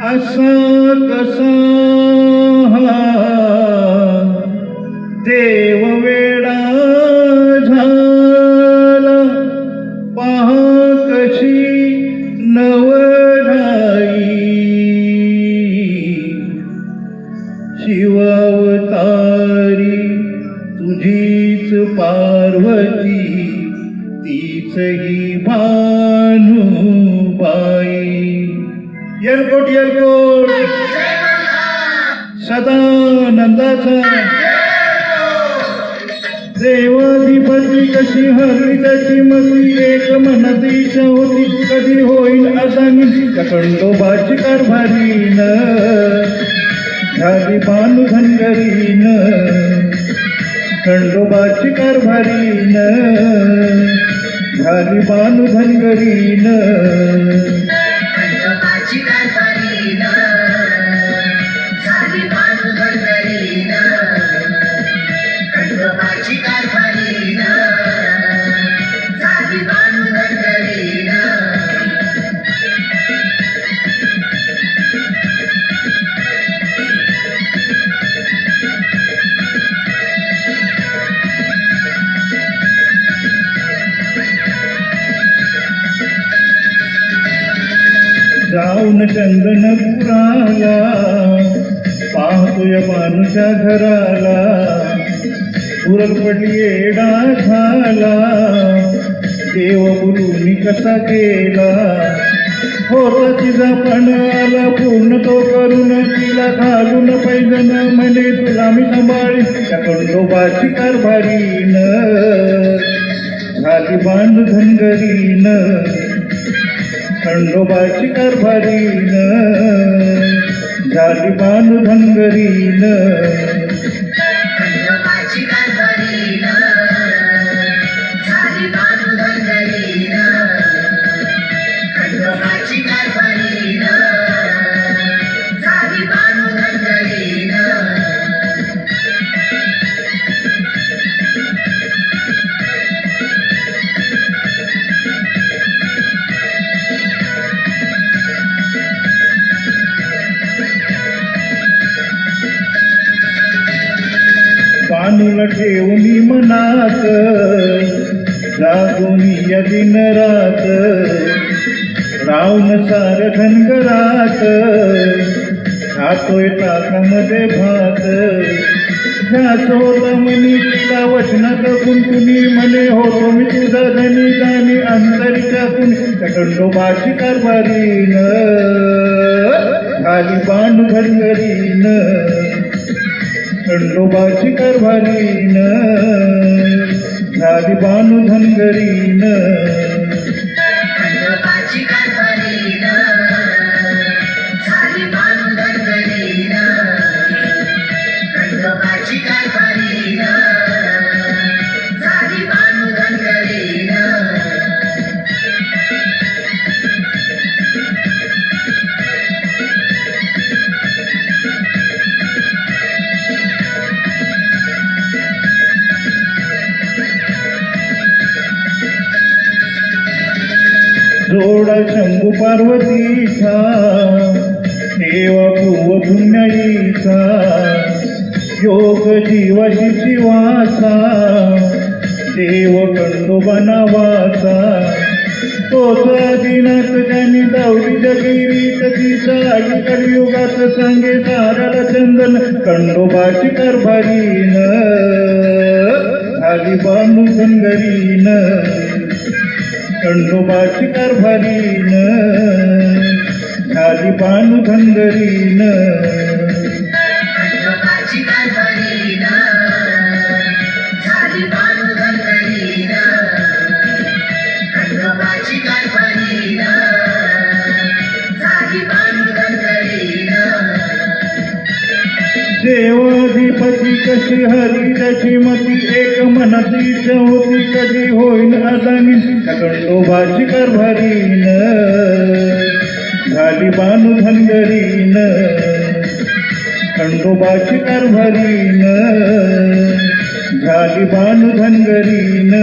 असा कसा हा देव वेडा झाला, पहा कशी नवराई. शिवावतारी तुझीच पार्वती, तीच ही भानुबाई. येरकोट येरकोट सदानंदाचा देवाधिपती, कशी हरली त्याची मती, एक मनतीच्या होती कधी होईल अदानी. त्या खंडोबाची कारभारीन झाली बानू धनगरीन, खंडोबाची कारभारीन झाली बानू धनगरीन. जाऊन चंदनपुराला, पाहतोय बानूच्या घराला, पुरलपटी येडा झाला, देव बोलून कसा गेला. होता तिचा पण आला पूर्ण तो करून, तिला घालून पैजण म्हणे तुला मी सांभाळी. त्या खंडोबाची कारभारीन झाली बानू धनगरीन, खंडोबाची कारभारीन झाली बानू धनगरीन. बानूला ठेवणी मनात, जागोनी या दिन रात, रावण सार धनगरात, खातोय ताकामध्ये भात. ध्यासोला म्हणी तिला वचनात कुंकुनी, म्हणे होतो मी तुझा धनी जाणी अंतरीच्या कुणी. त्या खंडोबाची कारभारीन झाली बानू धनगरीन, खंडोबाची कारभारीन झाली बानू धनगरीन. जोडा शंभू पार्वतीचा, देवा भुव पुण्याईचा, योग जीवाशी शिवाचा, देव खंडोबा नावाचा. तोच आदिनाथ ज्यांनी दावली जगिरीत, तिचा आई कलियुगात सांगे साराला चंदन. खंडोबाची कारभारीन झाली बानू धनगरीन, खंडोबाची कारभारीन झाली बानू धनगरीन. देवाधिपती, कशी हरली त्याची मती, एक मनतीच होती कधी होईल अदानी. खंडोबाची कारभारीन झाली बानू धनगरीन, खंडोबाची कारभारीन झाली बानू धनगरीन.